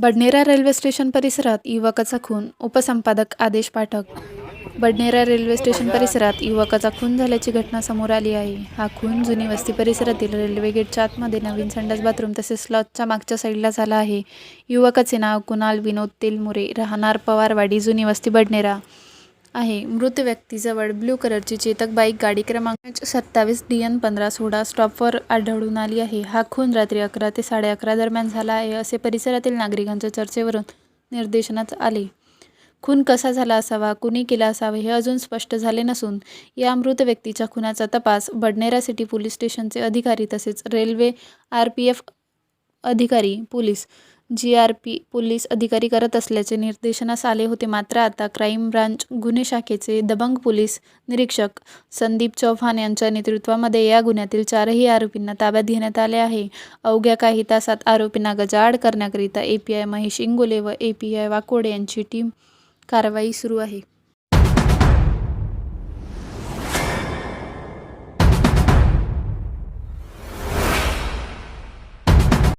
Badnera railway station परिसरात युवकाचा खून. उपसंपादक आदेश पाठक. बडनेरा रेल्वे स्टेशन परिसरात युवकाचा खून झाल्याची घटना समोर आली आहे. हा खून जुनी वस्ती परिसरातील रेल्वे गेटच्या आतमध्ये नवीन संडास बाथरूम तसेच स्लॉटच्या मागच्या साईडला झाला आहे. युवकाचे नाव कुणाल विनोद तेलमुरे, राहणार पवारवाडी, जुनी वस्ती, बडनेरा आहे. मृत व्यक्तीजवळ ब्लू कलरची चेतक बाईक गाडी क्रमांक 27 DN 1516 स्टॉपवर आढळून आली आहे. हा खून रात्री 11 ते 11:30 दरम्यान झाला आहे असे परिसरातील नागरिकांच्या चर्चेवरून निदर्शनास आले. खून कसा झाला असावा, कुणी केला असावा हे अजून स्पष्ट झाले नसून या मृत व्यक्तीच्या खुनाचा तपास बडनेरा सिटी पोलीस स्टेशनचे अधिकारी तसेच रेल्वे RPF अधिकारी, पोलीस GRP पोलीस अधिकारी करत असल्याचे निदर्शनास आले होते. मात्र आता क्राईम ब्रांच गुन्हे शाखेचे दबंग पोलीस निरीक्षक संदीप चव्हाण यांच्या नेतृत्वामध्ये या गुन्ह्यातील 4ही आरोपींना ताब्यात घेण्यात आले आहे. अवघ्या काही तासात आरोपींना गजाआड करण्याकरिता API महेश इंगोले व API वाकोडे यांची टीम कारवाई सुरू आहे.